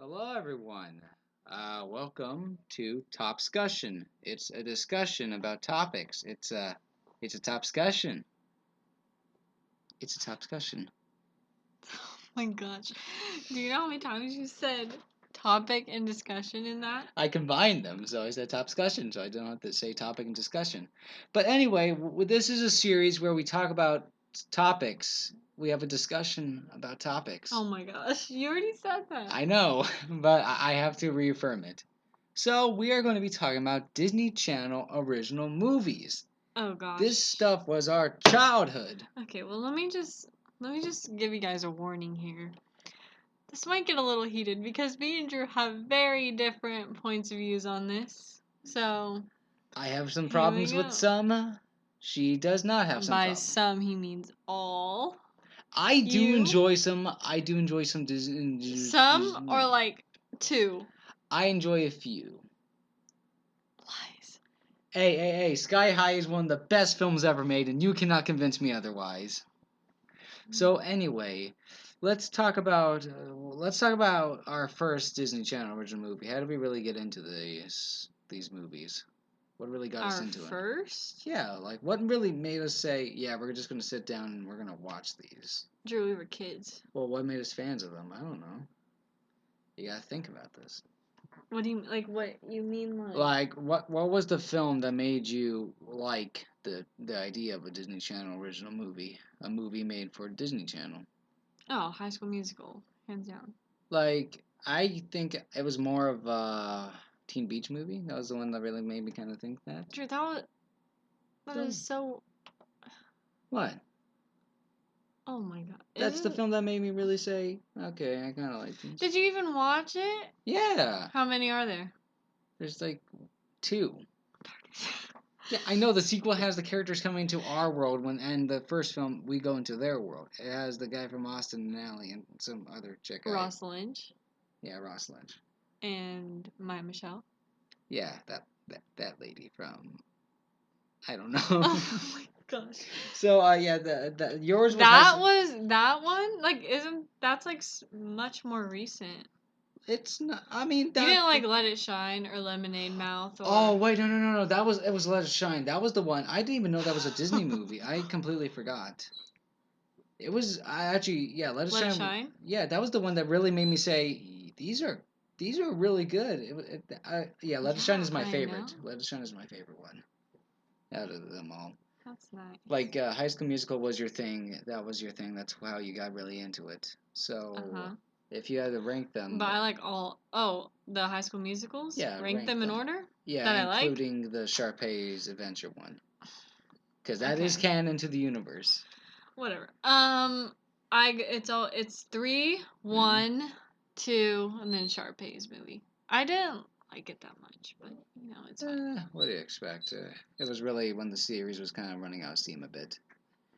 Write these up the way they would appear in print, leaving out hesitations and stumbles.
Hello, everyone. Welcome to TOPSCUSSION. It's a discussion about topics. It's a TOPSCUSSION. It's a TOPSCUSSION. Oh my gosh. Do you know how many times you said topic and discussion in that? I combined them, so I said TOPSCUSSION, so I don't have to say topic and discussion. But anyway, this is a series where we talk about topics. We have a discussion about topics. Oh my gosh. You already said that. I know, but I have to reaffirm it. So we are going to be talking about Disney Channel original movies. Oh gosh. This stuff was our childhood. Okay, well let me just give you guys a warning here. This might get a little heated because me and Drew have very different points of views on this. So I have some here we problems with go. some. She does not have some By problems. some he means all. I do You? enjoy some. I do enjoy some Disney. Some or like two? I enjoy a few. Lies. Hey! Sky High is one of the best films ever made, and you cannot convince me otherwise. So anyway, let's talk about our first Disney Channel original movie. How did we really get into these movies? What really got us into it? Our first? Yeah, like what really made us say, yeah, we're just gonna sit down and we're gonna watch these? Drew, we were kids. Well, what made us fans of them? I don't know. You gotta think about this. What do you like? What you mean, like? Like, what was the film that made you like the idea of a Disney Channel original movie, a movie made for Disney Channel? Oh, High School Musical, hands down. Like, I think it was more of a Teen Beach movie. That was the one that really made me kind of think that. Drew, that is so. What? Oh my god. That's the film that made me really say, okay, I kind of like these. Did you even watch it? Yeah, How many are there? there's like two. Yeah, I know the sequel has the characters coming to our world and the first film we go into their world. It has the guy from Austin and Alley and some other chick. Ross Lynch Yeah, Ross Lynch. and Maya Michelle. Yeah, that lady from I don't know. Oh my gosh. So yeah, the yours was That one. Like, isn't that's like much more recent? It's not. I mean You that. didn't like Let It Shine or Lemonade Mouth or. Oh wait, no. That was it was Let It Shine. That was the one. I didn't even know that was a Disney movie. I completely forgot. It was. I actually yeah. Let It Let It Shine. Shine. Yeah, that was the one that really made me say these are really good. Yeah, Let It Shine is my I favorite. know. Let It Shine is my favorite one out of them all. That's nice. Like High School Musical was your thing. That was your thing. That's how you got really into it. So if you had to rank them, But I like all. Oh, the High School Musicals. yeah, Rank them in order. Yeah, that I like. including the Sharpay's Adventure one, because that Okay. is canon to the universe. Whatever. It's 3, 1, 2, and then Sharpay's movie. I didn't like it that much, but you know it's fine. What do you expect? It was really when the series was kind of running out of steam a bit.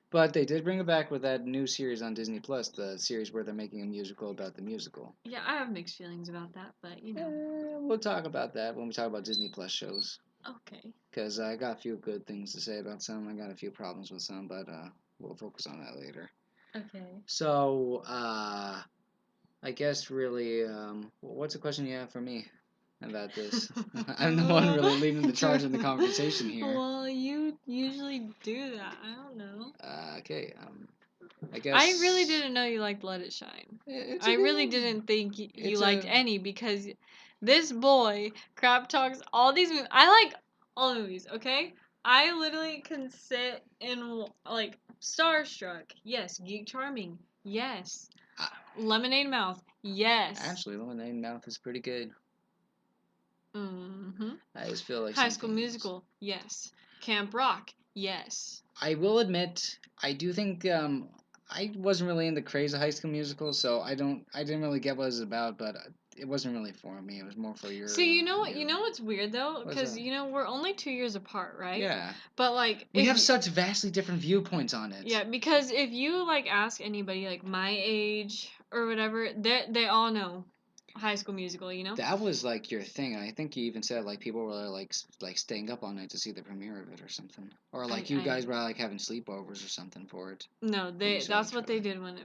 But they did bring it back with that new series on Disney Plus, the series where they're making a musical about the musical. Yeah, I have mixed feelings about that, but you know. We'll talk about that when we talk about Disney Plus shows. Okay. Because I got a few good things to say about some. I got a few problems with some, but we'll focus on that later. Okay. So, I guess really, what's the question you have for me about this? I'm the one really leading the charge in the conversation here. Well, you usually do that. I don't know. Okay, I guess. I really didn't know you liked Let It Shine. I really didn't think you liked any because this boy crap talks all these movies. I like all movies, okay? I literally can sit and like Starstruck, yes. Geek Charming, yes. Lemonade Mouth, yes. Actually, Lemonade Mouth is pretty good. Mm-hmm. I just feel like High School Musical, yes. Camp Rock, yes. I will admit, I do think I wasn't really into craze of High School Musical, so I didn't really get what it was about, but it wasn't really for me. It was more for your. See, you know what's weird though, because we're only 2 years apart, right? Yeah. But like we have such vastly different viewpoints on it. Yeah, because if you like ask anybody like my age or whatever, they all know. High School Musical, you know? That was like your thing. I think you even said like people were like staying up all night to see the premiere of it or something, or like you guys were like having sleepovers or something for it. No, that's what they did when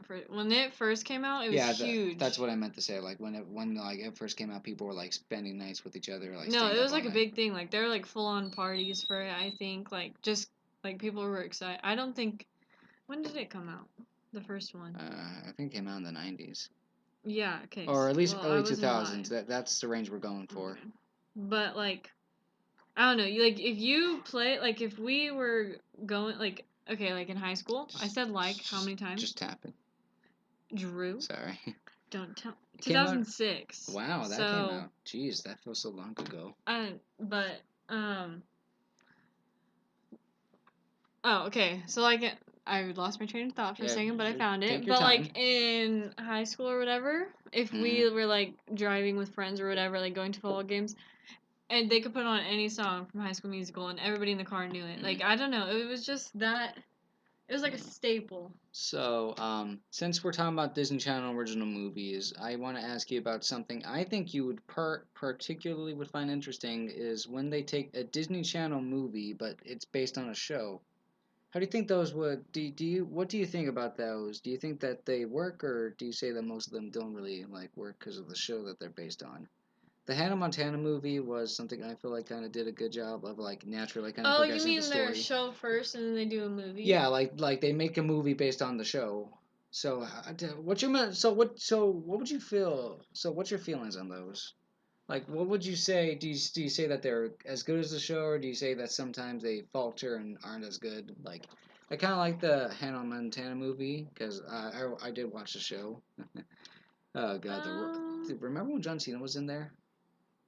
it first came out. It was huge. That's what I meant to say. Like when it first came out, people were like spending nights with each other, like no, staying it up was all like a night. big thing. Like there were like full on parties for it. I think like just like people were excited. I don't think when did it come out? The first one. I think it came out in the 90s. Yeah. Okay. Or at least well, early 2000s. That's the range we're going for. Okay. But like I don't know. You like if you play like if we were going like okay like in high school. I said like how many times? Just tap it. Drew. Sorry. Don't tell. It came out. 2006. Wow, that came out. Jeez, that feels so long ago. But Oh, okay. So like I lost my train of thought for a second, but I found it. Take your But time. like in high school or whatever, if we were like driving with friends or whatever, like going to football games, and they could put on any song from High School Musical, and everybody in the car knew it. Like I don't know, it was just that. It was like a staple. So, since we're talking about Disney Channel original movies, I want to ask you about something I think you would particularly would find interesting is when they take a Disney Channel movie, but it's based on a show. How do you think those would what do you think about those? Do you think that they work, or do you say that most of them don't really like work because of the show that they're based on? The Hannah Montana movie was something I feel like kind of did a good job of like naturally kind of Oh, you progressing the mean their story. show first and then they do a movie? Yeah, like they make a movie based on the show. So what's your what would you feel? So what's your feelings on those? Like what would you say? Do you say that they're as good as the show, or do you say that sometimes they falter and aren't as good? Like I kind of like the Hannah Montana movie because I did watch the show. Oh god, remember when John Cena was in there?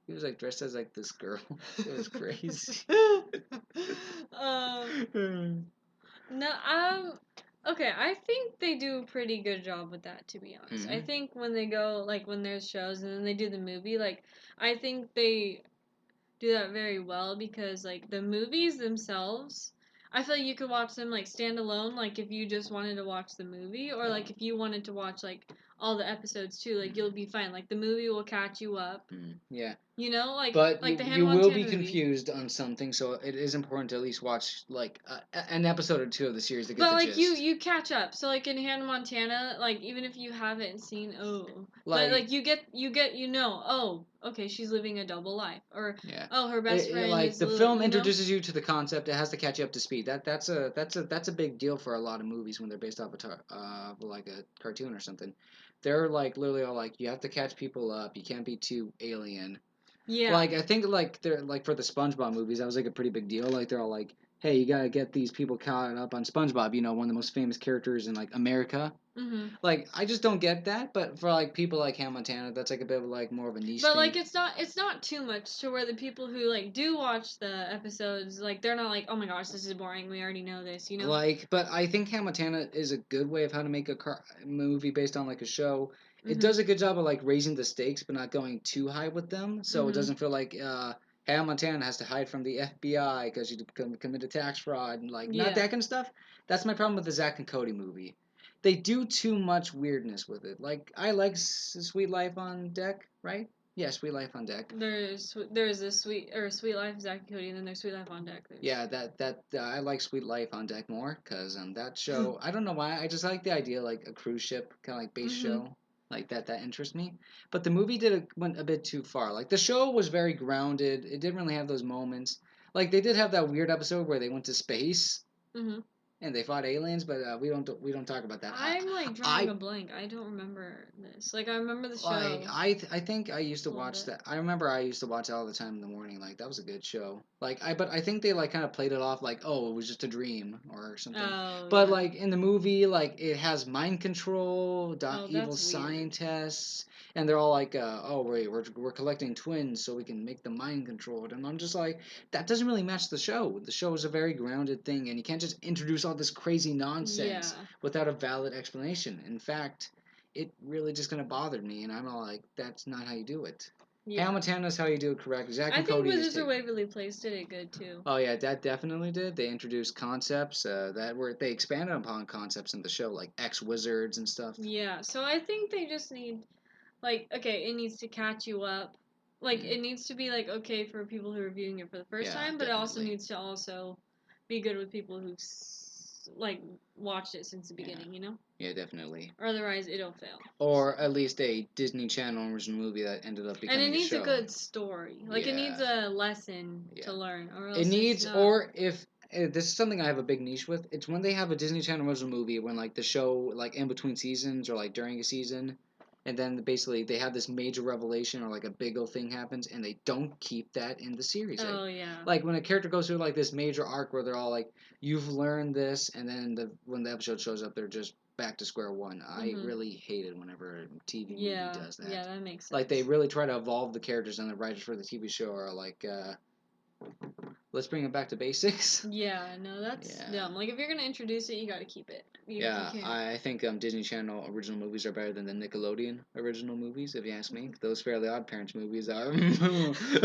He was like dressed as like this girl. It was crazy. No, okay, I think they do a pretty good job with that, to be honest. I think when they go, like, when there's shows and then they do the movie, like, I think they do that very well because, like, the movies themselves, I feel like you could watch them, like, stand alone, like, if you just wanted to watch the movie, or, like, if you wanted to watch, like, all the episodes, too, like, you'll be fine. Like, the movie will catch you up. Yeah. You know, but like the Hannah you will be Montana movie. confused on something, so it is important to at least watch like an episode or two of the series to get But the like gist. you catch up. So like in Hannah Montana, like even if you haven't seen Like- but like you get oh, okay, she's living a double life, or Yeah. oh, her best friend like is the film you know? introduces you to the concept. It has to catch you up to speed. That's a big deal for a lot of movies when they're based off like a cartoon or something. They're like literally all like you have to catch people up. You can't be too alien. Yeah. Like I think like they're like for the SpongeBob movies, that was like a pretty big deal. Like they're all like, "Hey, you gotta get these people caught up on SpongeBob." You know, one of the most famous characters in like America. Mm-hmm. Like I just don't get that. But for like people like Hannah Montana, that's like a bit of like more of a niche But thing. like it's not too much to where the people who like do watch the episodes like they're not like, oh my gosh, this is boring, we already know this, you know? Like, but I think Hannah Montana is a good way of how to make a movie based on like a show. It does a good job of like raising the stakes, but not going too high with them, so it doesn't feel like Hannah Montana has to hide from the FBI because you committed tax fraud and like not that kind of stuff. That's my problem with the Zack and Cody movie. They do too much weirdness with it. Like I like Sweet Life on Deck, right? Yeah, Sweet Life on Deck. There's a Sweet Life of Zack and Cody, and then there's Sweet Life on Deck. Yeah, that I like Sweet Life on Deck more because that show I don't know why I just like the idea like a cruise ship kind of like base show like that interests me. But the movie went a bit too far. Like the show was very grounded. It didn't really have those moments. Like they did have that weird episode where they went to space. And they fought aliens, but we don't talk about that. I'm like drawing a blank. I don't remember this. Like I remember the show. Like I think I used to watch that. I remember I used to watch it all the time in the morning. Like that was a good show. Like but I think they like kind of played it off like oh it was just a dream or something. But like in the movie like it has mind control, evil scientists, and they're all like oh wait we're collecting twins so we can make the mind controlled. And I'm just like that doesn't really match the show. The show is a very grounded thing, and you can't just introduce all this crazy nonsense without a valid explanation. In fact, it really just kind of bothered me, and I'm all like, that's not how you do it. Yeah. Hannah Montana's how you do it correct. Zack and Cody. I think Wizards of Waverly Place did it good too. Oh yeah, that definitely did. They introduced concepts they expanded upon concepts in the show like X Wizards and stuff. Yeah, so I think they just need like, okay, it needs to catch you up. Like, it needs to be, like, okay for people who are viewing it for the first time, but it also needs to also be good with people who, like, watched it since the beginning, you know? Yeah, definitely. Or otherwise, it'll fail. Or at least a Disney Channel original movie that ended up becoming a show. And it needs a good story. Like, it needs a lesson to learn, or else it needs, it's not. or if this is something I have a big niche with. It's when they have a Disney Channel original movie when like the show like in between seasons or like during a season, and then basically they have this major revelation or like a big old thing happens, and they don't keep that in the series. Oh yeah. Like when a character goes through like this major arc where they're all like, "You've learned this," and then when the episode shows up, they're just back to square one. I really hate it whenever a TV movie does that. Yeah, that makes sense. Like they really try to evolve the characters, and the writers for the TV show are like, let's bring it back to basics. Yeah, no, that's dumb. Like, if you're gonna introduce it, you gotta keep it. You can't. I think Disney Channel original movies are better than the Nickelodeon original movies, if you ask me. Those Fairly Odd Parents movies are...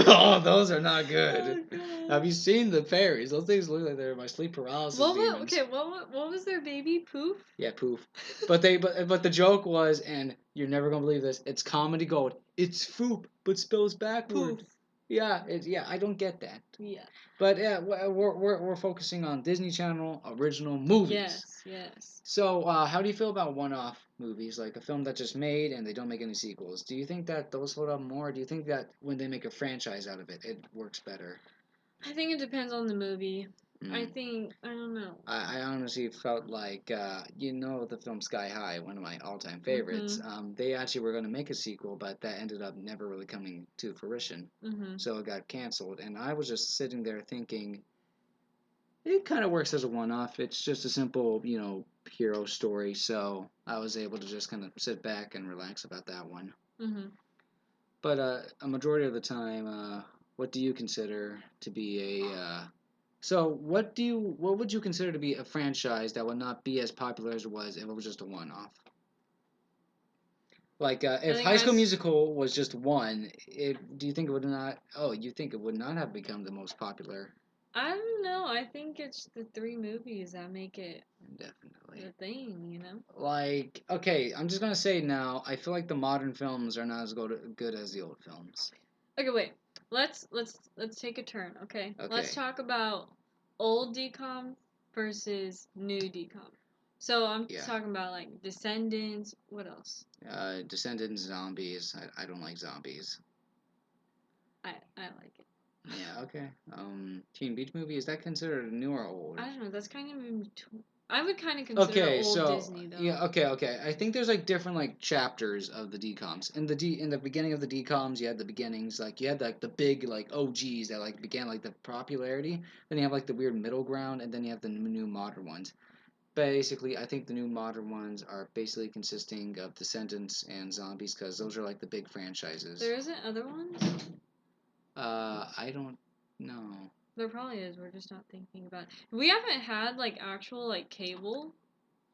oh, those are not good. Oh, have you seen the fairies? Those things look like they're my sleep paralysis demons. Okay, what was their baby? Poof? Yeah, Poof. But the joke was, and you're never gonna believe this, it's comedy gold. It's Foop, but spells backward. Poof. Yeah, I don't get that. Yeah. But yeah, we're focusing on Disney Channel original movies. Yes. So, how do you feel about one-off movies, like a film that just made and they don't make any sequels? Do you think that those hold up more? Or do you think that when they make a franchise out of it, it works better? I think it depends on the movie. I don't know. I honestly felt like, the film Sky High, one of my all-time favorites. They actually were going to make a sequel, but that ended up never really coming to fruition. So it got canceled, and I was just sitting there thinking, it kind of works as a one-off. It's just a simple, hero story. So I was able to just kind of sit back and relax about that one. But a majority of the time, what do you consider to be a so what would you consider to be a franchise that would not be as popular as it was if it was just a one-off? Like if High School Musical was just one, do you think it would not? Oh, you think it would not have become the most popular? I don't know. I think it's the 3 movies that make it definitely the thing, you know? Like, okay, I'm just gonna say now, I feel like the modern films are not as good as the old films. Okay, wait. Let's take a turn, okay? Let's talk about old DCOM versus new DCOM. So I'm talking about like Descendants. What else? Descendants, zombies. I don't like zombies. I like it. Yeah, okay. Teen Beach Movie, is that considered new or old? I don't know. That's kind of in between. I would kind of consider old Disney though. Yeah, okay. I think there's like different like chapters of the DCOMs. In the beginning of the DCOMs, you had the beginnings, like you had like the big like OGs that like began like the popularity. Then you have like the weird middle ground, and then you have the new modern ones. Basically, I think the new modern ones are basically consisting of Descendants and Zombies because those are like the big franchises. There isn't other ones? I don't know. There probably is. We're just not thinking about it. We haven't had like actual like cable.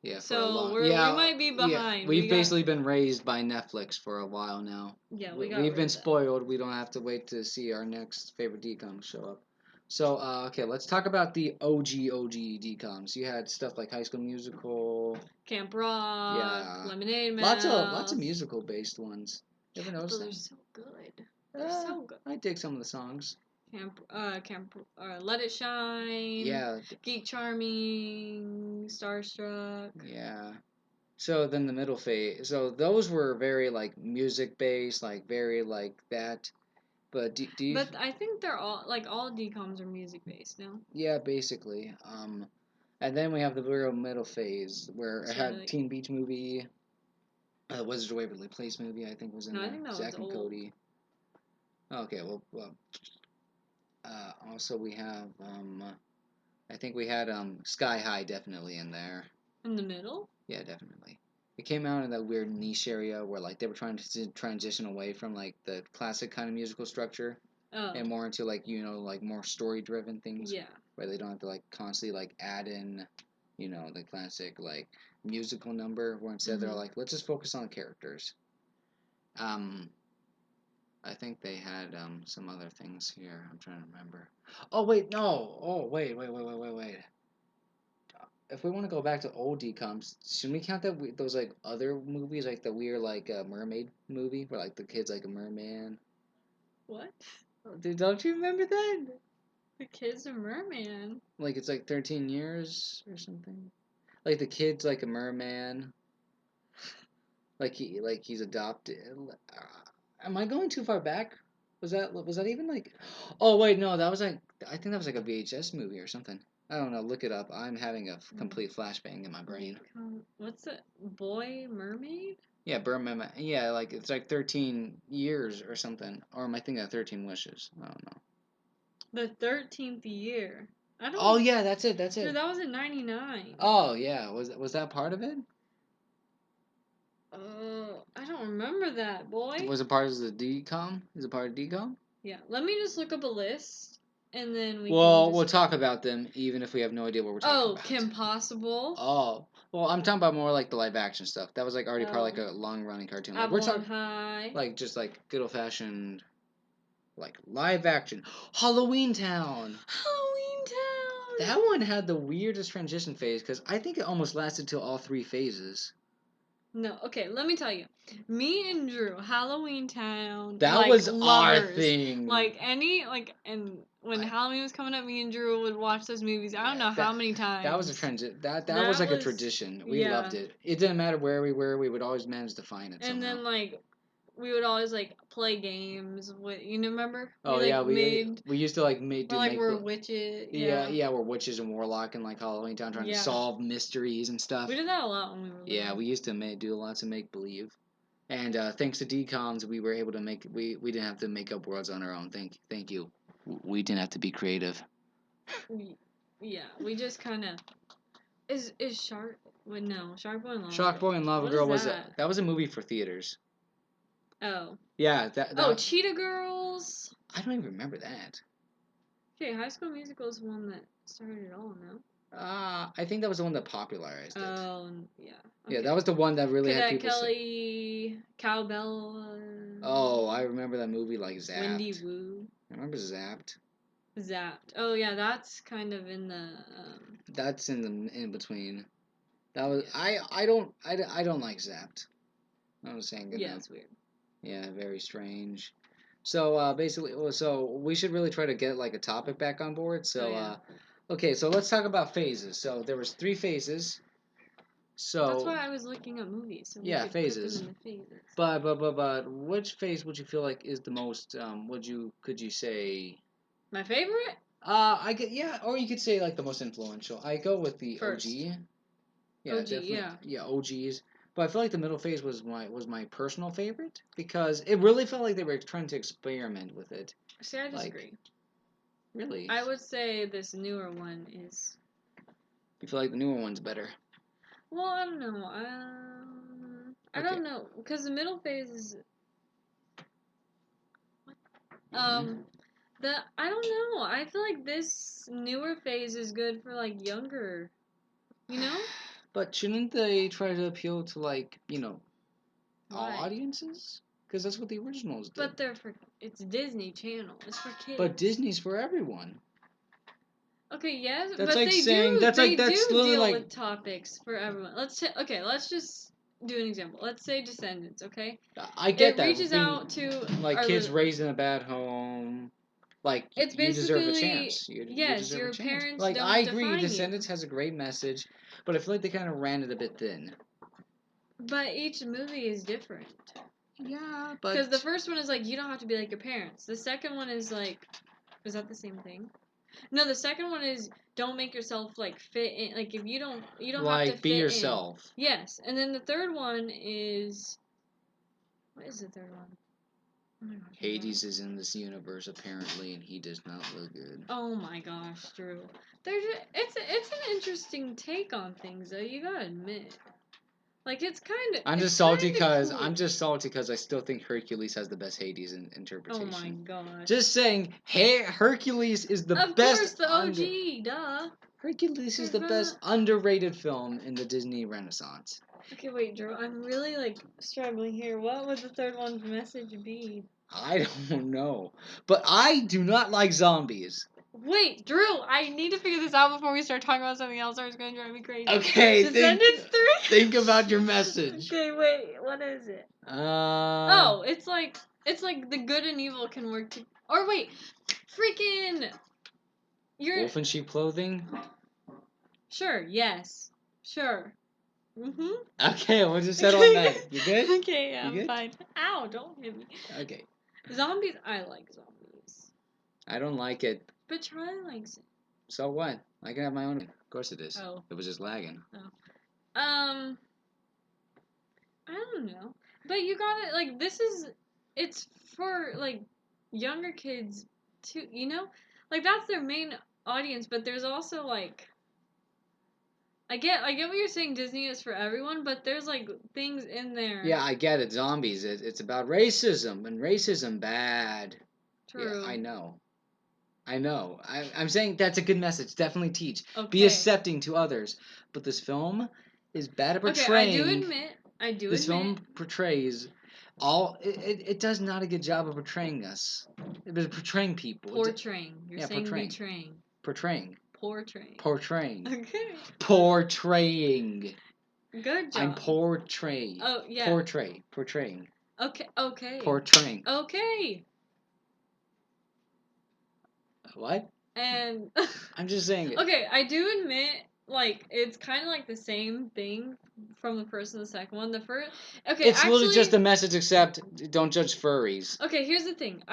Yeah, so we might be behind. Yeah, we've basically been raised by Netflix for a while now. Yeah, we've been spoiled. We don't have to wait to see our next favorite DCOM show up. So, okay, let's talk about the OG DCOMs. You had stuff like High School Musical, Camp Rock, Lemonade Man. Lots of musical based ones. You ever notice them? They're so good. They're so good. I dig some of the songs. Let It Shine. Yeah. Geek Charming, Starstruck. Yeah. So then the middle phase. So those were very like music based, like very like that. But do you? But I think they're all all DCOMs are music based now. Yeah, basically. And then we have the real middle phase where it had Teen Beach Movie, Wizards of Waverly Place movie. I think was in there. I think that Zack was and Cody. Okay, well. Also we have I think we had Sky High definitely in there. In the middle? Yeah, definitely. It came out in that weird niche area where like they were trying to transition away from like the classic kind of musical structure and more into like like more story driven things. Yeah. Where they don't have to like constantly like add in the classic like musical number where instead they're like, let's just focus on the characters. I think they had some other things here. I'm trying to remember. Oh wait, no. Oh wait. if we want to go back to old DCOMs, should we count those like other movies like the weird like mermaid movie where like the kid's like a merman? What? Dude, don't you remember that? The kid's a merman. Like it's like 13 years or something. Like the kid's like a merman. Like he's adopted. Am I going too far back? Was that even like? Oh wait, no, that was like I think that was like a VHS movie or something. I don't know. Look it up. I'm having a complete flashbang in my brain. What's the boy mermaid? Yeah, Burma. Yeah, like it's like 13 years or something. Or am I thinking of 13 Wishes? I don't know. The 13th year. I don't. Oh yeah, that's it. That's it. Dude, that was in '99. Oh yeah, was that part of it? I don't remember that, boy. Was it part of the DCOM? Is it part of DCOM? Yeah, let me just look up a list, and then we. Well, we'll talk about them even if we have no idea what we're talking about. Oh, Kim Possible. Oh, well, I'm talking about more like the live action stuff. That was like already part of like a long running cartoon. Like, we're talking High. like just like good old fashioned, like live action Halloween Town. Halloween Town. That one had the weirdest transition phase because I think it almost lasted till all 3 phases. No, okay, let me tell you. Me and Drew, Halloween Town. That was our thing. And when Halloween was coming up, me and Drew would watch those movies. I don't know how many times. That was a transit. That was like a tradition. We loved it. It didn't matter where we were. We would always manage to find it. And then we would always play games with remember? Oh we used to we're witches. Yeah, we're witches and warlock and like Halloween Town trying to solve mysteries and stuff. We did that a lot when we were little. Yeah, we used to do lots of make believe. And thanks to DCOMs, we were able to we didn't have to make up worlds on our own. Thank you. We didn't have to be creative. Yeah, we just kind of is Shark. Wait, no, Shark Boy and Lava. Shark Boy and Lava Girl was that was a movie for theaters. Oh. Yeah, that Cheetah Girls. I don't even remember that. Okay, High School Musical is one that started it all, no? I think that was the one that popularized it. Oh, yeah. Okay. Yeah, that was the one that really had people. Kelly, Cowbell. Oh, I remember that movie like Zapped. Wendy Wu. I remember Zapped. Zapped. Oh yeah, that's kind of in the. That's in between. That was I don't like Zapped. I was saying good. Yeah, it's weird. Yeah, very strange. So basically, so we should really try to get like a topic back on board. So okay, so let's talk about phases. So there was 3 phases. So that's why I was looking up movies. So yeah, phases. But which phase would you feel like is the most? Could you say? My favorite? Or you could say like the most influential. I go with the First. OG. Yeah, OG, definitely. Yeah, OGs. But I feel like the middle phase was my personal favorite because it really felt like they were trying to experiment with it. See, I disagree. Really? I would say this newer one is. You feel like the newer one's better? Well, I don't know. I don't know because the middle phase is. I don't know. I feel like this newer phase is good for younger. You know? But shouldn't they try to appeal to all Right. audiences? Because that's what the originals did. But it's Disney Channel. It's for kids. But Disney's for everyone. Okay, yes, that's but like they saying, do. That's they like that's do deal like with topics for everyone. Let's just do an example. Let's say Descendants. Okay. I get that. It reaches out to kids raised in a bad home. It's you deserve a chance. You deserve your a chance. parents don't I agree. define Descendants has a great message, but I feel like they kind of ran it a bit thin. But each movie is different. Yeah, but because the first one is you don't have to be like your parents. The second one is is that the same thing? No, the second one is don't make yourself fit in. If you don't have to fit be yourself. In. Yes, and then the third one is what is the third one? Oh my gosh, Hades is in this universe apparently, and he does not look good. Oh my gosh, Drew. It's an interesting take on things though. You gotta admit. It's kind of. I'm just salty because I still think Hercules has the best Hades interpretation. Oh my gosh. Just saying, hey, Hercules is the best. Of course, the OG, duh. Hercules is the best underrated film in the Disney Renaissance. Okay, wait, Drew. I'm really struggling here. What would the third one's message be? I don't know, but I do not like zombies. Wait, Drew, I need to figure this out before we start talking about something else or it's going to drive me crazy. Okay, Descendants 3? Think about your message. Okay, wait, what is it? Oh, it's like the good and evil can work together. Or wait, freaking... Wolf in sheep clothing? Sure, yes. Sure. Mm-hmm. Okay, we'll just settle on that. You good? Okay, yeah, I'm fine. Ow, don't hit me. Okay. Zombies, I like zombies. I don't like it. But Charlie likes it. So what? I can have my own. Of course it is. Oh. It was just lagging. Oh. I don't know. But you gotta, like, it's for, like, younger kids, too, you know? Like, that's their main audience, but there's also, like... I get what you're saying. Disney is for everyone, but there's like things in there. Yeah, I get it. Zombies. It's about racism and racism bad. True. Yeah, I know. I'm saying that's a good message. Definitely teach. Okay. Be accepting to others. But this film is bad at portraying. Okay, I do admit. This film portrays it does not a good job of portraying us. It was portraying people. Portraying. You're saying betraying. Portraying. Portraying. Okay. Portraying. Good job. I'm portraying. Oh, yeah. Portraying. Okay. Portraying. Okay. What? And I'm just saying. Okay, I do admit, like, it's kind of like the same thing from the first and the second one. The first, okay, it's literally just a message, except don't judge furries. Okay, here's the thing.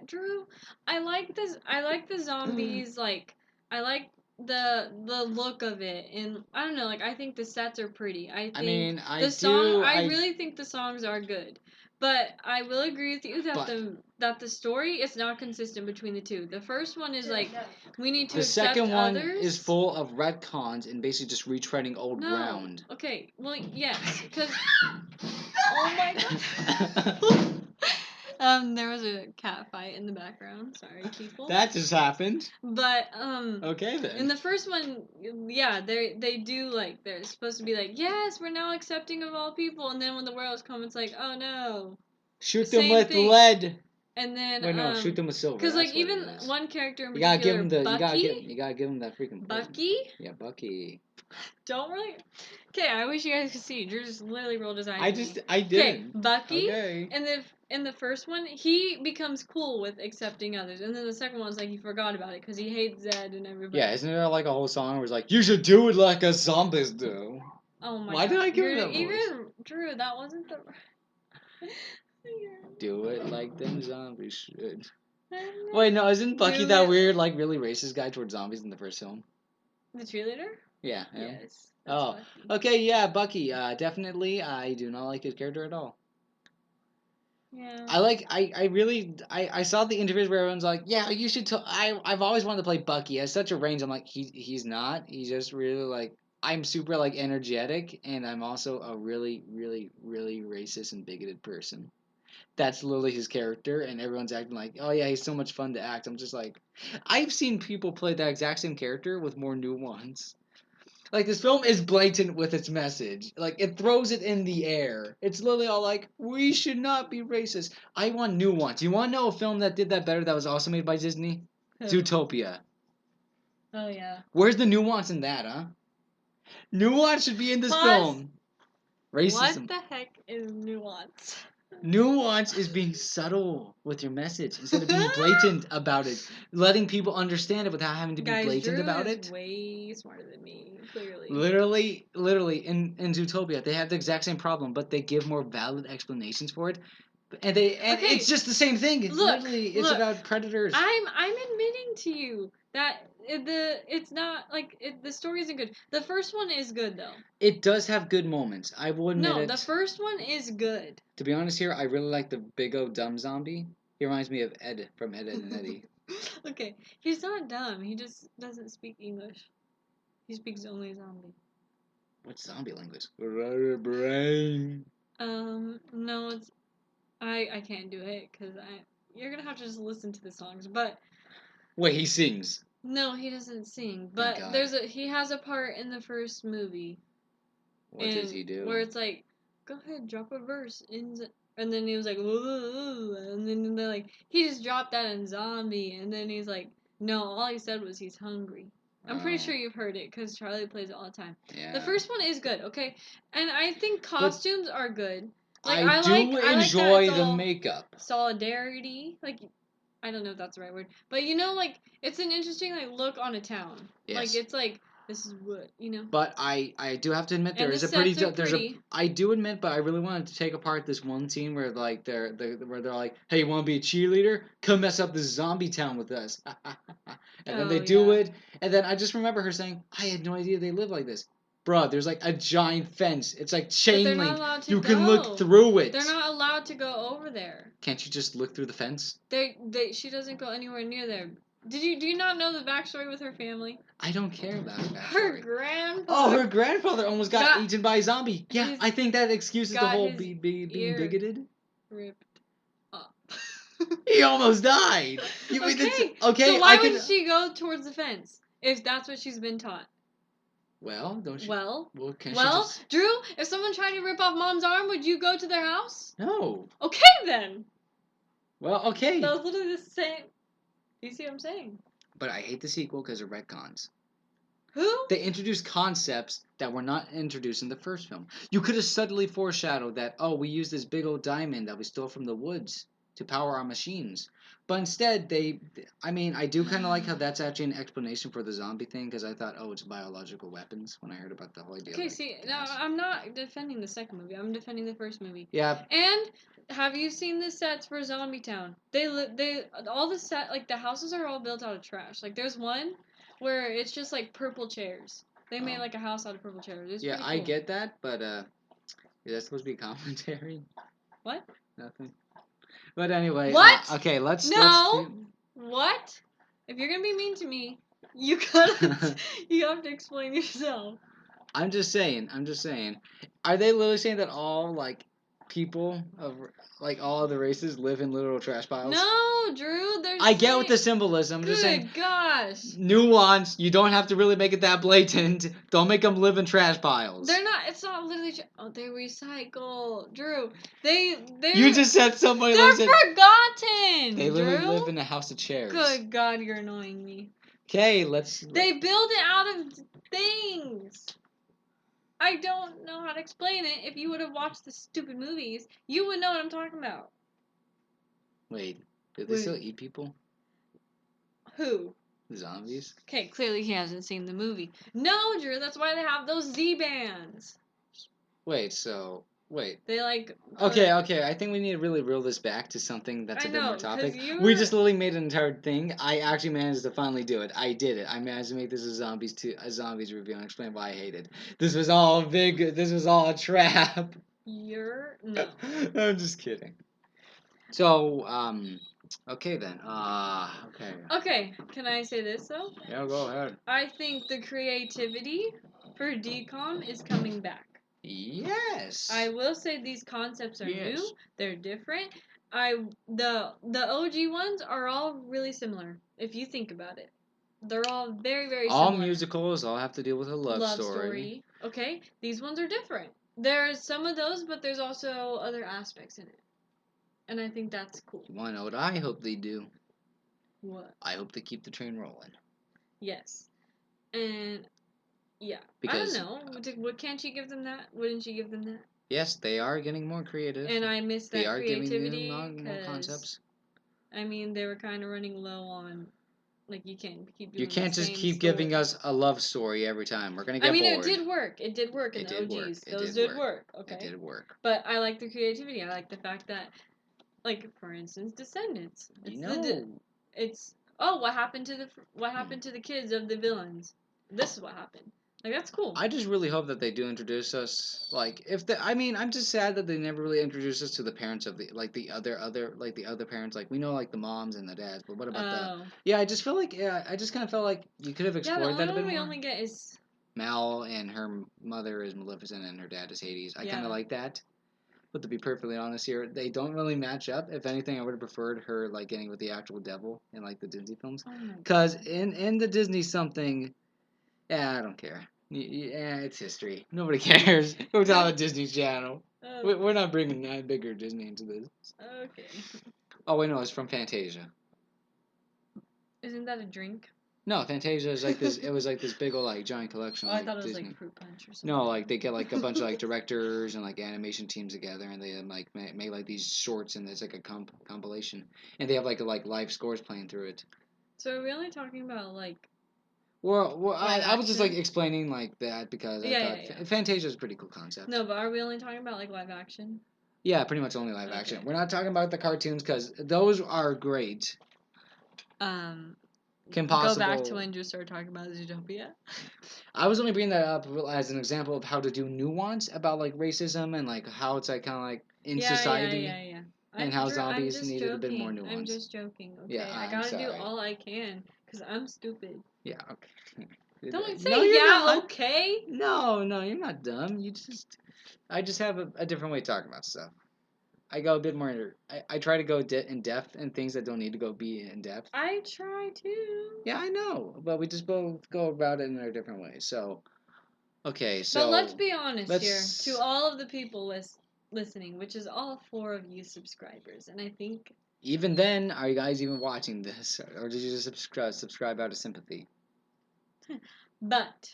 Drew, I like this. I like the zombies. Like, I like the look of it, and I don't know. Like, I think the sets are pretty. I really think the songs are good. But I will agree with you that the story is not consistent between the two. The first one is like we need to accept others. The second one is full of retcons and basically just retreading old ground. Okay, well yes, because oh my god. There was a cat fight in the background. Sorry, people. That just happened. But okay then. In the first one, yeah, they do like they're supposed to be like, yes, we're now accepting of all people, and then when the world's come, it's like, oh no. Shoot them with lead. And then wait, no, shoot them with silver. Because like even one character in particular, you gotta give him that freaking. Bucky. Yeah, Bucky. Don't really. Okay, I wish you guys could see. Drew just literally rolled his eyes. I did. Okay, Bucky. Okay. And in the first one, he becomes cool with accepting others, and then the second one's like he forgot about it because he hates Zed and everybody. Yeah, isn't there like a whole song where it's like you should do it like a zombies do? Oh my god. Why did I give him that voice? Even Drew, that wasn't the. Do it like them zombies should. Wait, no, isn't Bucky that weird, like really racist guy towards zombies in the first film? The cheerleader? Yeah. Yes. Oh, Bucky. Okay, yeah, Bucky. Definitely, I do not like his character at all. Yeah. I saw the interviews where everyone's like, yeah, you should. I've always wanted to play Bucky. He has such a range. I'm like, he's not. He's just really like. I'm super like energetic, and I'm also a really, really, really racist and bigoted person. That's literally his character, and everyone's acting like, oh yeah, he's so much fun to act. I'm just like, I've seen people play that exact same character with more nuance. Like, this film is blatant with its message. Like, it throws it in the air. It's literally all like, we should not be racist. I want nuance. You want to know a film that did that better that was also made by Disney? Zootopia. Oh yeah. Where's the nuance in that, huh? Nuance should be in this film. Racism. What the heck is nuance? Nuance is being subtle with your message instead of being blatant about it. Letting people understand it without having to be blatant about it. Way smarter than me, clearly. Literally, in Zootopia, they have the exact same problem, but they give more valid explanations for it. And it's just the same thing. It's about predators. I'm admitting to you that it's not like the story isn't good. The first one is good though. It does have good moments. I will admit it. No, the first one is good. To be honest here, I really like the big old dumb zombie. He reminds me of Ed from Ed, Edd and Eddy. Okay, he's not dumb. He just doesn't speak English. He speaks only zombie. What's zombie language? Brain. No, it's I can't do it because you're gonna have to just listen to the songs. But wait, he sings. No, he doesn't sing. But he has a part in the first movie. What does he do? Where it's like, go ahead, drop a verse and then he was like, ooh, and then they're like, he just dropped that in zombie, and then he's like, No, all he said was he's hungry. I'm pretty sure you've heard it because Charlie plays it all the time. Yeah. The first one is good, okay? And I think costumes are good. Like I do enjoy the makeup. Solidarity. Like, I don't know if that's the right word. But you know, like, it's an interesting like look on a town. Yes. Like, it's like, this is what, you know? But I do have to admit And there is the a pretty sets are pretty. I do admit, but I really wanted to take apart this one scene where like where they're like, hey, you want to be a cheerleader? Come mess up this zombie town with us. And then they do it, and then I just remember her saying, I had no idea they live like this. Bruh, there's like a giant fence. It's like chain link. You can look through it. They're not allowed to go over there. Can't you just look through the fence? She doesn't go anywhere near there. Do you not know the backstory with her family? I don't care about her backstory. Her grandfather. Oh, her grandfather almost got eaten by a zombie. Yeah, I think that excuses the whole being bigoted. Ripped up. He almost died. Okay. So why would she go towards the fence if that's what she's been taught? Well, don't you? Well, she just... Drew, if someone tried to rip off Mom's arm, would you go to their house? No. Okay then. Well, okay. That was literally the same. Do you see what I'm saying? But I hate the sequel because of retcons. Who? They introduced concepts that were not introduced in the first film. You could have subtly foreshadowed that, oh, we used this big old diamond that we stole from the woods to power our machines. But instead, I do kind of like how that's actually an explanation for the zombie thing, because I thought, oh, it's biological weapons when I heard about the whole idea. Okay, see, now I'm not defending the second movie. I'm defending the first movie. Yeah. And have you seen the sets for Zombie Town? All the set, like, the houses are all built out of trash. Like, there's one where it's just, like, purple chairs. They made, like, a house out of purple chairs. It's pretty cool. I get that, but, is that supposed to be a commentary? What? Nothing. But anyway. What? Okay, let's... What? If you're gonna be mean to me, you have to explain yourself. I'm just saying. Are they literally saying that all, like, people of, like, all other races live in literal trash piles? No, Drew, I get with the symbolism. I'm just saying. Good gosh. Nuance. You don't have to really make it that blatant. Don't make them live in trash piles. They're not. It's not literally. They recycle, Drew. They. You just said somebody. They're forgotten. They literally live in a house of chairs. Good God, you're annoying me. Okay, let's. They build it out of things. I don't know how to explain it. If you would have watched the stupid movies, you would know what I'm talking about. Wait, do they still eat people? Who? The zombies? Okay, clearly he hasn't seen the movie. No, Drew, that's why they have those Z-bands. Wait. They like... Okay, I think we need to really reel this back to something that's a bit more topic. We just literally made an entire thing. I actually managed to finally do it. I did it. I managed to make this a zombies review and explain why I hated. This was all a trap. No. I'm just kidding. So, okay then. Okay. Okay, can I say this though? Yeah, go ahead. I think the creativity for DCOM is coming back. Yes. I will say these concepts are new. They're different. The OG ones are all really similar if you think about it. They're all very, very similar. All musicals all have to deal with a love story. Okay, these ones are different. There's some of those, but there's also other aspects in it. And I think that's cool. You want to know what I hope they do? What? I hope they keep the train rolling. Yes. And, yeah. Because, I don't know. What can't you give them that? Wouldn't you give them that? Yes, they are getting more creative. And I miss that creativity. They are giving more concepts. I mean, they were kind of running low on... Like, you can't keep doing You can't just keep giving us a love story every time. We're going to get bored. It did work. It did work in the OGs. Those did work. Okay. It did work. But I like the creativity. I like the fact that, like, for instance, Descendants. What happened to the kids of the villains? This is what happened. Like, that's cool. I just really hope that they do introduce us. Like, I'm just sad that they never really introduced us to the parents of the other parents. Like, we know, like, the moms and the dads, but what about I just feel like, I just kind of felt like you could have explored that a bit more. We only get is Mal, and her mother is Maleficent, and her dad is Hades. I kind of like that. But to be perfectly honest here, they don't really match up. If anything, I would have preferred her, like, getting with the actual devil in, like, the Disney films. Because in the Disney something, I don't care. Yeah, it's history. Nobody cares. Go to the Disney Channel. We're not bringing that bigger Disney into this. Okay. Oh, wait, no, it's from Fantasia. Isn't that a drink? No, Fantasia is like this. It was like this big old like giant collection. Oh, Like I thought it was Disney. like fruit punch or something. No, like they get like a bunch of like directors and like animation teams together, and they like make like these shorts, and it's like a compilation, and they have like live scores playing through it. So are we only talking about like? Well, I was just like action? explaining like that because I thought Fantasia is a pretty cool concept. No, but are we only talking about like live action? Yeah, pretty much only live action. Okay. We're not talking about the cartoons because those are great. Kim Go Possible. back to when you started talking about Zootopia. I was only bringing that up as an example of how to do nuance about like racism and like how it's like kind of like in society. Yeah. And how zombies I'm just needed joking. a bit more nuance. I'm just joking. Okay, Yeah, I gotta do all I can because I'm stupid. Yeah, okay. Don't say no, you're yeah, not. okay. No, you're not dumb. I just have a different way of talking about stuff. I go a bit more. I try to go in depth in things that don't need to be in depth. I try to. Yeah, I know, but we just both go about it in our different ways. So, okay, so. But let's be honest here. To all of the people listening, which is all 4 of you subscribers, and I think. Even then, are you guys even watching this, or did you just subscribe out of sympathy? But.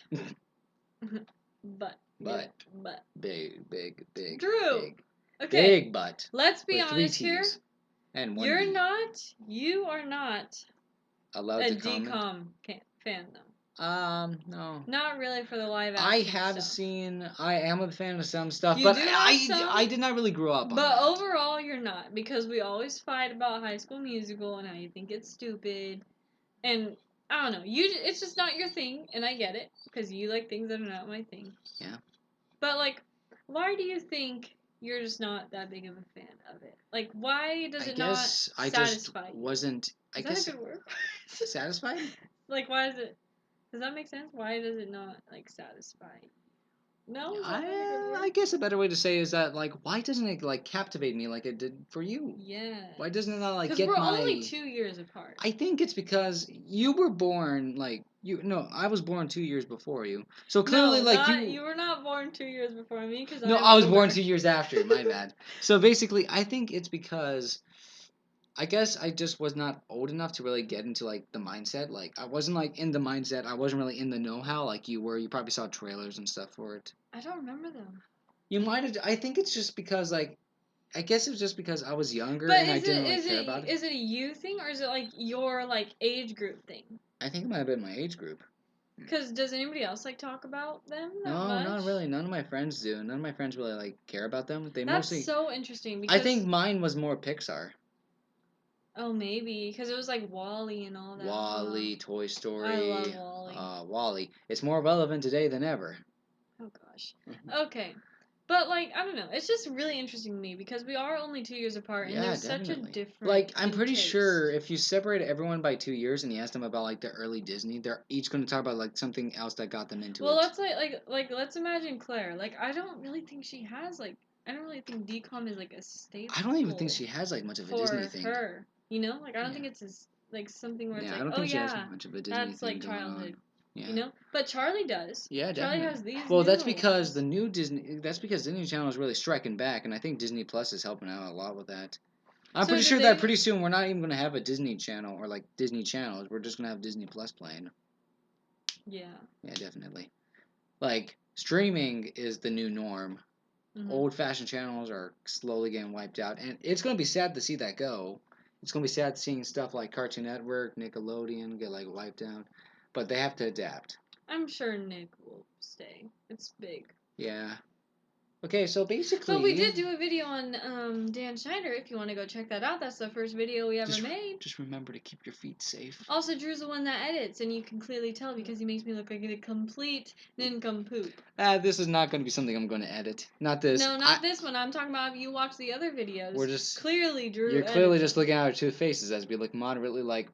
Big. Drew. Big. Okay. Big butt. Let's be honest here. And one You are not allowed a to comment. DCOM fan though. No. Not really for the live action. I have stuff. I am a fan of some stuff, You but do I did not really grow up on But that. overall, you're not because we always fight about High School Musical and how you think it's stupid, and I don't know. It's just not your thing, and I get it because you like things that are not my thing. Yeah. But like, why do you think you're just not that big of a fan of it? Like, why does it not satisfy you? Wasn't. Is that a good word? Satisfied? Like, why is it? Does that make sense? Why does it not like satisfy you? No, is that not a good word? I guess a better way to say is that like, why doesn't it like captivate me like it did for you? Yeah. Why doesn't it not like get my? Because we're only 2 years apart. I think it's because you were born like I was born 2 years before you. So clearly, you were not born 2 years before me because no, I was born 2 years after. My bad. So basically, I think it's because I guess I just was not old enough to really get into like the mindset. Like I wasn't like in the mindset. I wasn't really in the know-how like you were. You probably saw trailers and stuff for it. I don't remember them. You might have. I think it's just because like. I guess it was just because I was younger but and I didn't really care about it. Is it a you thing or is it like your like age group thing? I think it might have been my age group. Because does anybody else like talk about them that no, much? not really. None of my friends do. None of my friends really like care about them. That's mostly. So interesting. Because I think mine was more Pixar. Oh, maybe because it was like WALL-E and all that. WALL-E, Toy Story. I love WALL-E. WALL-E. It's more relevant today than ever. Oh gosh. Okay. But like I don't know, it's just really interesting to me because we are only 2 years apart, and there's definitely. Such a difference. Like I'm pretty sure if you separate everyone by 2 years and you ask them about like the early Disney, they're each going to talk about like something else that got them into it. Well, let's let's imagine Claire. Like I don't really think she has like I don't really think DCOM is like a staple. I don't even think she has like much of a Disney thing. For her, you know, like I don't think it's like something where it's like I don't think she has much of a Disney that's thing like childhood. Yeah. You know, but Charlie does. Yeah, Charlie definitely. has these. Well, that's because the new Disney. That's because Disney Channel is really striking back, and I think Disney Plus is helping out a lot with that. I'm pretty sure that pretty soon we're not even going to have a Disney Channel or like Disney channels. We're just going to have Disney Plus playing. Yeah. Yeah, definitely. Like streaming is the new norm. Mm-hmm. Old-fashioned channels are slowly getting wiped out, and it's going to be sad to see that go. It's going to be sad seeing stuff like Cartoon Network, Nickelodeon get like wiped out. But they have to adapt. I'm sure Nick will stay. It's big. Yeah. Okay, so basically... But we did do a video on Dan Schneider, if you want to go check that out. That's the first video we ever made. Just remember to keep your feet safe. Also, Drew's the one that edits, and you can clearly tell because he makes me look like a complete nincompoop. This is not going to be something I'm going to edit. Not this. No, not this one. I'm talking about if you watch the other videos. We're just... Clearly, Drew You're clearly just looking at our two faces as we look moderately like...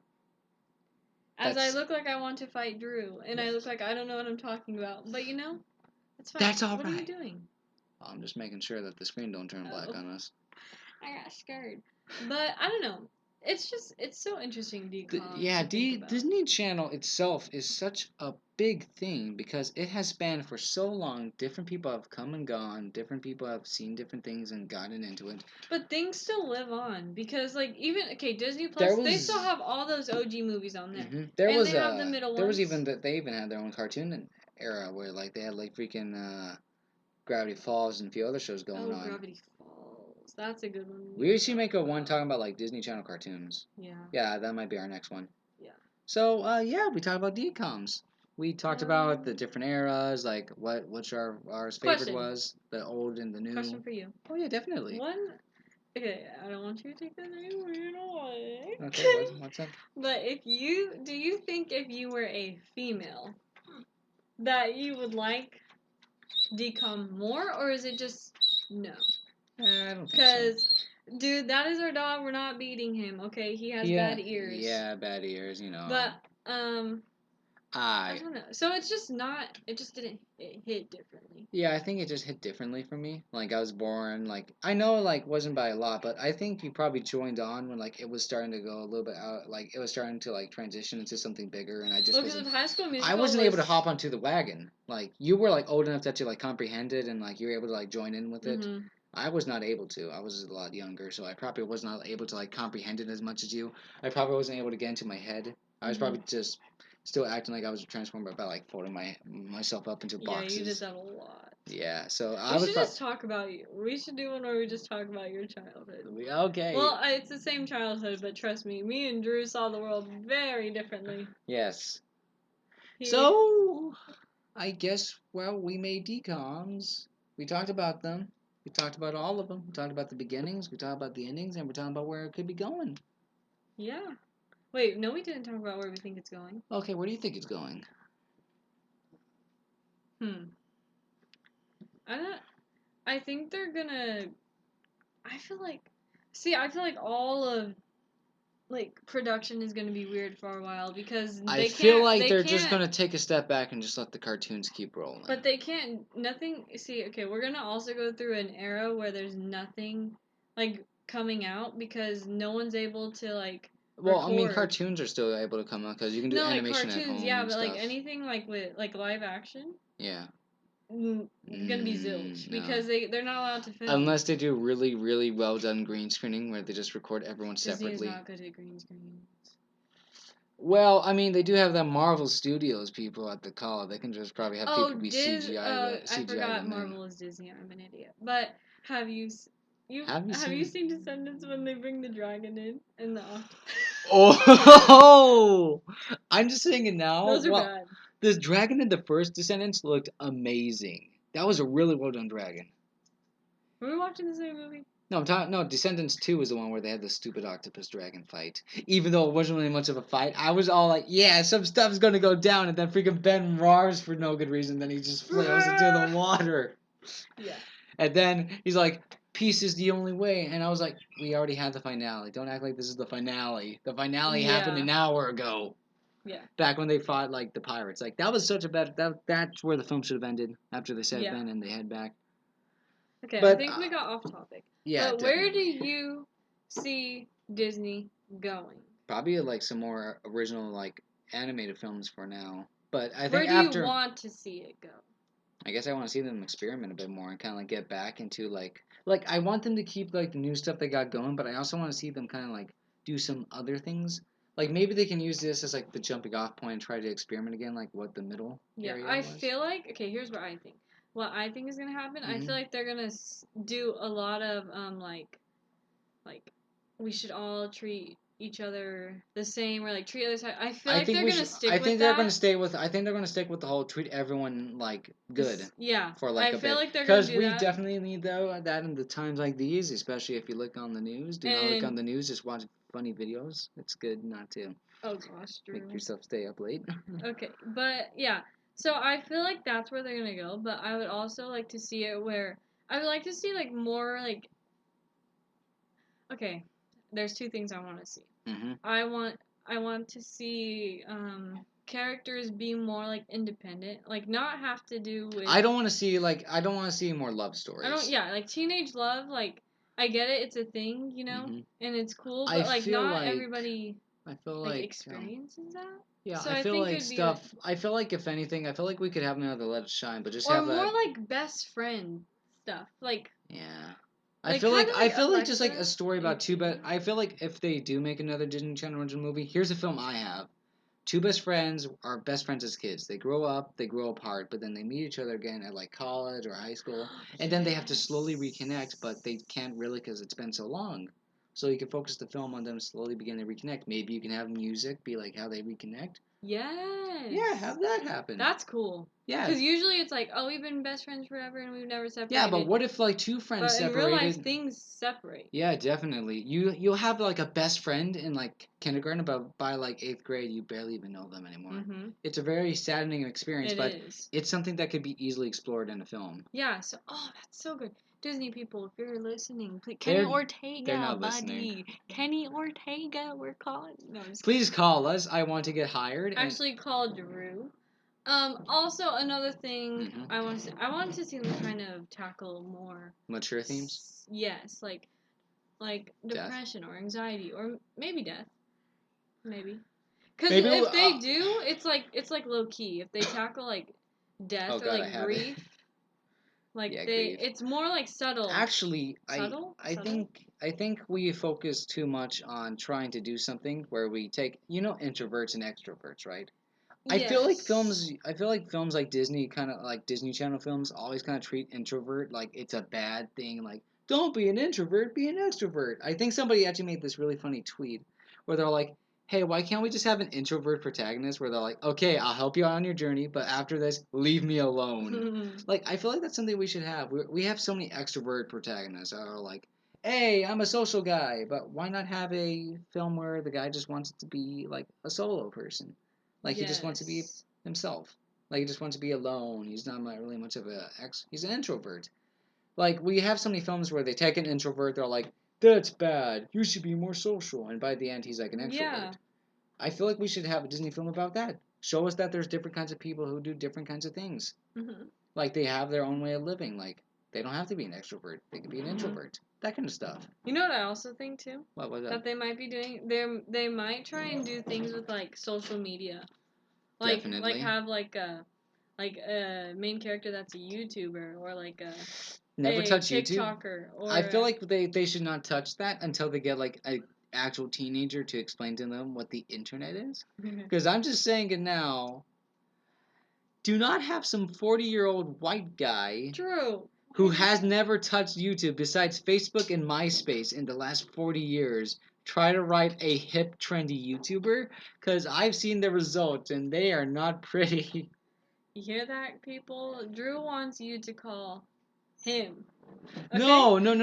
As I look like I want to fight Drew, and I look like I don't know what I'm talking about. But you know, it's fine. That's all right. What are you doing? I'm just making sure that the screen don't turn black on us. I got scared. But I don't know. it's so interesting. Disney Channel itself is such a big thing because it has spanned for so long. Different people have come and gone. Different people have seen different things and gotten into it. But things still live on because Disney Plus they still have all those OG movies on there. Mm-hmm. They have the middle ones. They even had their own cartoon era where like they had like freaking Gravity Falls and a few other shows going on. Gravity Falls. That's a good one. We should make a one talking about like Disney Channel cartoons. Yeah. Yeah, that might be our next one. Yeah. So we talked about DCOMs. We talked about the different eras, like which our favorite was, the old and the new. Question for you. Oh yeah, definitely. Okay, I don't want you to take that anywhere away. Okay, what's up? But do you think if you were a female, that you would like DCOM more, or is it just no? I don't think so. Because, dude, that is our dog. We're not beating him. Okay, he has bad ears. Yeah, bad ears. You know. But I don't know. So it's just not. It just didn't hit differently. Yeah, I think it just hit differently for me. Like I was born. Like I know, like wasn't by a lot, but I think you probably joined on when like it was starting to go a little bit out. Like it was starting to like transition into something bigger, and I just wasn't. High School Musical. I wasn't able to hop onto the wagon. Like you were like old enough that you like comprehended and like you were able to like join in with it. Mm-hmm. I was not able to. I was a lot younger, so I probably was not able to like comprehend it as much as you. I probably wasn't able to get into my head. I was probably just still acting like I was a transformer by like folding myself up into boxes. Yeah, you did that a lot. Yeah, so we should just talk about you. We should do one where we just talk about your childhood. Okay. Well, it's the same childhood, but trust me, me and Drew saw the world very differently. Yes. So, I guess we made DCOMs. We talked about them. We talked about all of them. We talked about the beginnings. We talked about the endings, and we're talking about where it could be going. Yeah. Wait, no, we didn't talk about where we think it's going. Okay, where do you think it's going? I think they're gonna. I feel like all of like production is gonna be weird for a while because I feel like they're just gonna take a step back and just let the cartoons keep rolling. But they can't. Nothing. See, okay, we're gonna also go through an era where there's nothing like coming out because no one's able to like. Well, I mean, cartoons are still able to come out because you can do animation cartoons, at home. Yeah, and but stuff. like anything like with like live action. Yeah. Gonna be zilch because they're not allowed to film unless they do really really well done green screening where they just record everyone separately. Disney is not good at green screens. Well, I mean, they do have the Marvel Studios people at the call. They can just probably have people be CGI. I forgot Marvel is Disney. I'm an idiot. But have you seen Descendants when they bring the dragon in the octopus? Oh, I'm just saying it now. Those are bad. The dragon in the first Descendants looked amazing. That was a really well done dragon. Were we watching the same movie? No, Descendants 2 is the one where they had the stupid octopus dragon fight. Even though it wasn't really much of a fight, I was all like, yeah, some stuff's gonna go down, and then freaking Ben roars for no good reason, then he just flails into the water. Yeah. And then he's like, peace is the only way, and I was like, we already had the finale. Don't act like this is the finale. The finale happened an hour ago. Yeah. Back when they fought, like, the pirates. Like, that was such a bad... That's where the film should have ended, after they said Ben and they head back. Okay, but, I think we got off topic. Yeah, but where do you see Disney going? Probably, like, some more original, like, animated films for now. But I think where do you want to see it go? I guess I want to see them experiment a bit more and kind of, like, get back into, like, I want them to keep, like, the new stuff they got going, but I also want to see them kind of, like, do some other things. Like, maybe they can use this as, like, the jumping off point and try to experiment again, like, what the middle area was. Feel like... Okay, here's what I think. What I think is going to happen, I feel like they're going to do a lot of, like, we should all treat each other the same, or, like, treat others... I feel like they're going to stick with that. I think they're going to stick with the whole treat everyone, like, good. Yeah. For, like, I feel like they're going to do that. Because we definitely need, that in the times like these, especially if you look on the news. Do not look on the news, just watch funny videos. It's good not to. Oh, gosh, Drew. Make yourself stay up late. Okay, but, yeah. So I feel like that's where they're going to go, but I would also like to see it where... I would like to see, like, more, like... Okay, there's two things I want to see. Mm-hmm. I want to see characters be more, like, independent, like, not have to do with... I don't want to see more love stories. like, teenage love, like, I get it. It's a thing, you know, and it's cool, but I like feel not like everybody I feel like like experiences that. yeah, So I I feel think like it'd be like, stuff. I feel like if anything, I feel like we could have another Let It Shine, but just or have more that. like best friend stuff, like Yeah. like kind of I like feel like just like a Alexa story and about two Katie. but I feel like if they do make another Disney Channel original movie, here's a film I have. Two best friends are best friends as kids. They grow up, they grow apart, but then they meet each other again at like college or high school, and then they have to slowly reconnect, but they can't really because it's been so long. So you can focus the film on them slowly beginning to reconnect. Maybe you can have music be like how they reconnect. Yes. Yeah, have that happen. That's cool. Yeah. Because usually it's like, oh, we've been best friends forever and we've never separated. Yeah, but what if like two friends But in separated? real life, things separate. Yeah, definitely. You'll have like a best friend in like kindergarten, but by like eighth grade, you barely even know them anymore. Mm-hmm. It's a very saddening experience, but It is. it's something that could be easily explored in a film. Yeah. So, oh, that's so good. Disney people, if you're listening, please, They're Kenny Ortega, they're not buddy. listening. Kenny Ortega, we're calling. No, I'm just Please kidding. call us. I want to get hired. And Actually, call Drew. Also another thing Mhm. I wanted to see them kind of tackle more Mature themes. Yes, like Death. depression or anxiety or maybe death, maybe. Because Maybe if they do, it's like low key. If they tackle like death oh or god, I like have it. grief, like Yeah, they, grief. it's more like subtle. Actually, Subtle? I think we focus too much on trying to do something where we take introverts and extroverts, right? I feel like Yes. films like Disney kind of like Disney Channel films always kind of treat introvert like it's a bad thing. Like don't be an introvert, be an extrovert. I think somebody actually made this really funny tweet where they're like, "Hey, why can't we just have an introvert protagonist where they're like, okay, I'll help you out on your journey, but after this, leave me alone." Like I feel like that's something we should have. We have so many extrovert protagonists that are like, "Hey, I'm a social guy," but why not have a film where the guy just wants to be like a solo person? Like he just wants to be Yes. himself. Like he just wants to be alone. He's not really much of he's an introvert. Like we have so many films where they take an introvert, they're like, "That's bad. You should be more social." And by the end he's like an extrovert. Yeah. I feel like we should have a Disney film about that. Show us that there's different kinds of people who do different kinds of things. Mm-hmm. Like they have their own way of living. Like they don't have to be an extrovert. They can be an introvert. That kind of stuff. You know what I also think too? What was That that? they might be doing, they might try and do things with like social media. Like Definitely. have like a main character that's a YouTuber or like Never a touch YouTube. TikToker or I feel like they should not touch that until they get like a actual teenager to explain to them what the internet is. Because I'm just saying it now. Do not have some 40-year-old white guy True. who has never touched YouTube besides Facebook and MySpace in the last 40 years try to write a hip, trendy YouTuber. Because I've seen the results and they are not pretty. You hear that, people? Drew wants you to call him. Okay? No. Drew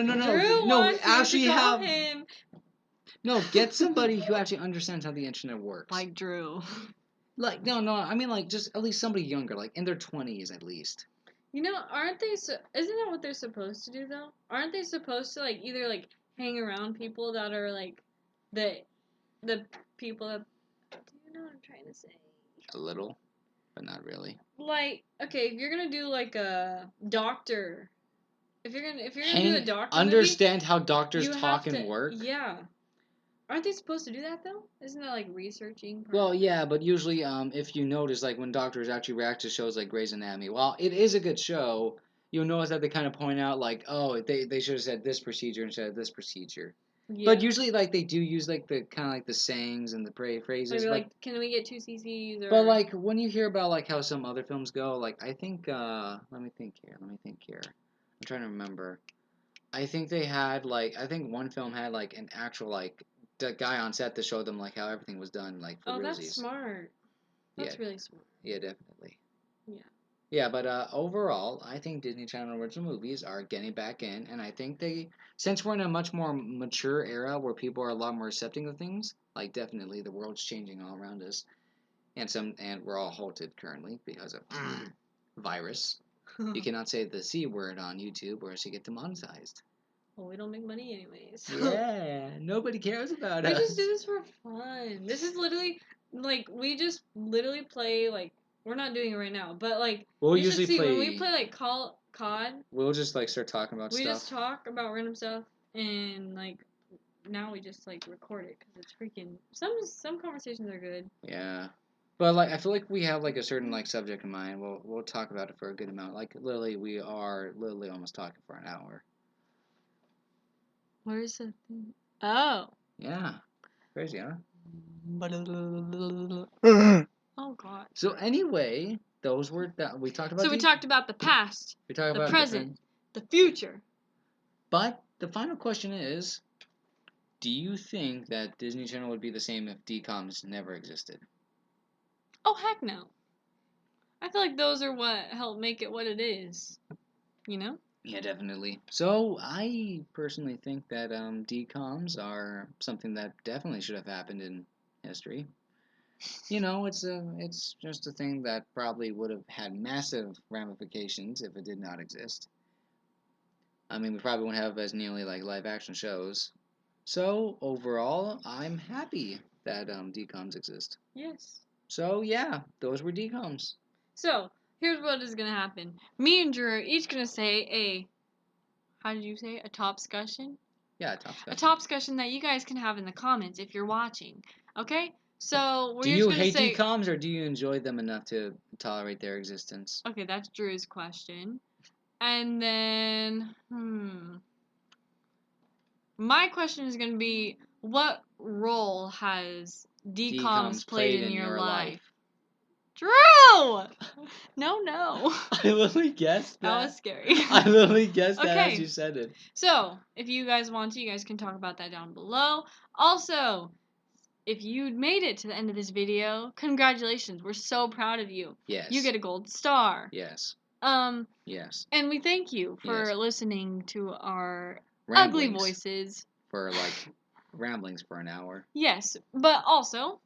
No, wants actually you to call have. him. No, get somebody who actually understands how the internet works. Like Drew. Like no, I mean like just at least somebody younger, like in their 20s at least. You know, aren't they? Isn't that what they're supposed to do though? Aren't they supposed to like either like hang around people that are like the the people that? Do you know what I'm trying to say? A little, but not really. Like, okay, if you're gonna do like a doctor, if you're gonna do a doctor movie, Understand how doctors you talk have and to, work. yeah. Aren't they supposed to do that though? Isn't that like researching? Well, yeah, but usually, if you notice, like when doctors actually react to shows like Grey's Anatomy, while it is a good show, you'll notice that they kind of point out like, oh, they should have said this procedure instead of this procedure. Yeah. But usually, like they do use like the kind of like the sayings and the phrases. Maybe But like, can we get 2 cc's or? but like when you hear about like how some other films go, like I think let me think here. I'm trying to remember. I think they had like I think one film had like an actual like the guy on set to show them like how everything was done like for Oh, realsies. that's smart. That's Yeah. really smart. Yeah, definitely. Yeah. Yeah, but overall, I think Disney Channel original movies are getting back in, and I think since we're in a much more mature era where people are a lot more accepting of things, like definitely the world's changing all around us, and we're all halted currently because of virus. You cannot say the C word on YouTube or else you get demonetized. Well, we don't make money anyways. Yeah, nobody cares about We us. just do this for fun. This is literally like we just literally play like we're not doing it right now, but like We'll you should usually see play. when we play like COD. We'll just like start talking about We stuff. just talk about random stuff and like now we just like record it because it's freaking. Some conversations are good. Yeah. But like I feel like we have like a certain like subject in mind. We'll talk about it for a good amount. Like literally we are literally almost talking for an hour. Where's the thing? Oh. Yeah. Crazy, huh? Oh God. So anyway, those were that we talked about. So we talked about the past, we talked the about present, the future. But the final question is, do you think that Disney Channel would be the same if DCOMs never existed? Oh heck no. I feel like those are what help make it what it is. You know? Yeah, definitely. So I personally think that DCOMs are something that definitely should have happened in history. You know, it's just a thing that probably would have had massive ramifications if it did not exist. I mean, we probably wouldn't have as nearly like live action shows. So overall, I'm happy that DCOMs exist. Yes. So yeah, those were DCOMs. So here's what is gonna happen. Me and Drew are each gonna say a. How did you say? A TOPSCUSSION? Yeah, a TOPSCUSSION. A TOPSCUSSION that you guys can have in the comments if you're watching. Okay? So we're Do just you gonna hate say. DCOMs or do you enjoy them enough to tolerate their existence? Okay, that's Drew's question. And then, my question is gonna be, what role has DCOMs played in your life? Drew! No. I literally guessed that. That was scary. I literally guessed that Okay. as you said it. So, if you guys want to, you guys can talk about that down below. Also, if you made it to the end of this video, congratulations. We're so proud of you. Yes. You get a gold star. Yes. Yes. And we thank you for Yes. listening to our Ramblings. ugly voices. For like ramblings for an hour. Yes, but also,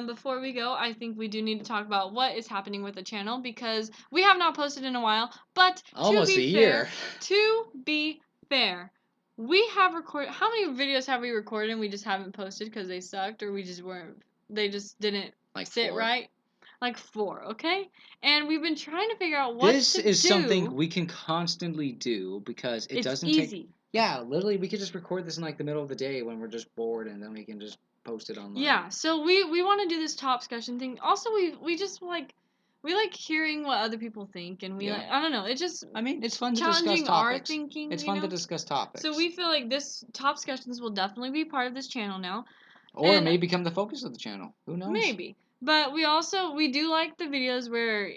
before we go, I think we do need to talk about what is happening with the channel because we have not posted in a while. But almost a year. To be fair, we have recorded. How many videos have we recorded and we just haven't posted because they sucked or we just weren't? They just didn't like sit 4. right. Like 4, okay? And we've been trying to figure out what this to is do. something we can constantly do because it doesn't easy. take. Yeah, literally, we could just record this in like the middle of the day when we're just bored, and then we can just post it online. Yeah, so we want to do this TOPSCUSSION thing. Also, we just like we like hearing what other people think, and we like I don't know. It just it's fun to discuss challenging topics. our thinking. It's fun to discuss topics. So we feel like this TOPSCUSSIONs will definitely be part of this channel now, or it may become the focus of the channel. Who knows? Maybe. But we do like the videos where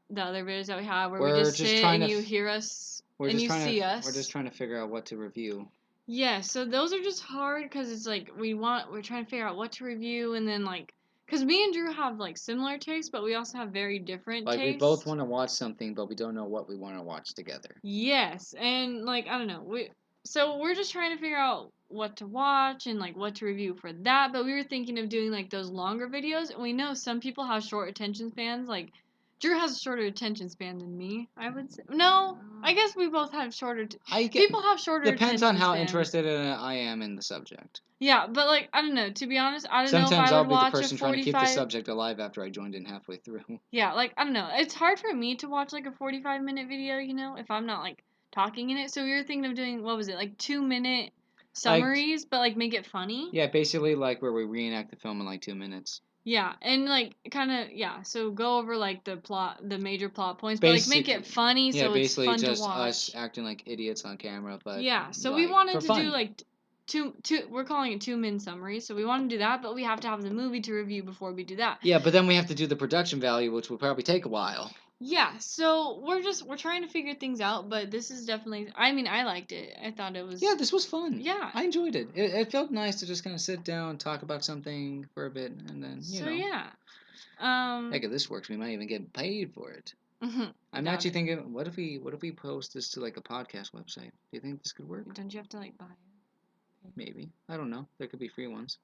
the other videos that we have where we just sit and you hear us and you see us. We're just trying to figure out what to review. Yeah, so those are just hard because it's like we're trying to figure out what to review and then like because me and Drew have like similar tastes, but we also have very different tastes. Like we both want to watch something, but we don't know what we want to watch together. Yes, and like I don't know, so we're just trying to figure out what to watch and like what to review for that. But we were thinking of doing like those longer videos, and we know some people have short attention spans. Like Drew has a shorter attention span than me. I would say no. I guess we both have shorter. People have shorter. Depends on how interested I am in the subject. Yeah, but like I don't know. To be honest, I don't Sometimes know if I would watch be the person a 45... trying to keep the subject alive after I joined in halfway through. Yeah, like I don't know. It's hard for me to watch like a 45-minute video, you know, if I'm not like talking in it. So we were thinking of doing what was it, like 2-minute summaries, but like make it funny. Yeah, basically like where we reenact the film in like 2 minutes. Yeah, and like kind of so go over like the plot, the major plot points, but like make it funny so it's fun to watch. Basically just us acting like idiots on camera, but yeah. So like, we wanted to do like two. We're calling it 2-minute summaries. So we want to do that, but we have to have the movie to review before we do that. Yeah, but then we have to do the production value, which will probably take a while. Yeah, so we're trying to figure things out, but this is definitely. I mean, I liked it. I thought it was. Yeah, this was fun. Yeah, I enjoyed it. It felt nice to just kind of sit down, talk about something for a bit, and then you know. Yeah. Heck, if this works, we might even get paid for it. I'm actually thinking, what if we post this to like a podcast website? Do you think this could work? Don't you have to like buy it? Maybe. I don't know. There could be free ones.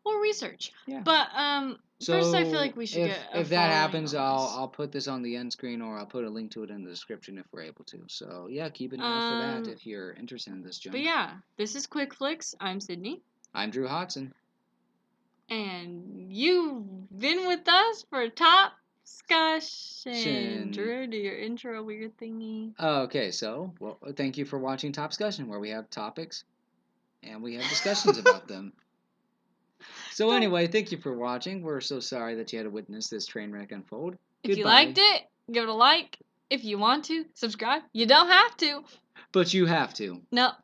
Well, research. Yeah. But so first, I feel like we should get. If that happens, I'll put this on the end screen, or I'll put a link to it in the description if we're able to. So yeah, keep an eye out for that if you're interested in this junk. But yeah, this is Quick Flicks. I'm Sydney. I'm Drew Hodson. And you've been with us for Top TOPSCUSSION. Drew, do your intro weird thingy. Okay, so, well, thank you for watching TOPSCUSSION, where we have topics and we have discussions about them. So anyway, thank you for watching. We're so sorry that you had to witness this train wreck unfold. If you liked it, give it a like. If you want to, subscribe. You don't have to. But you have to. No.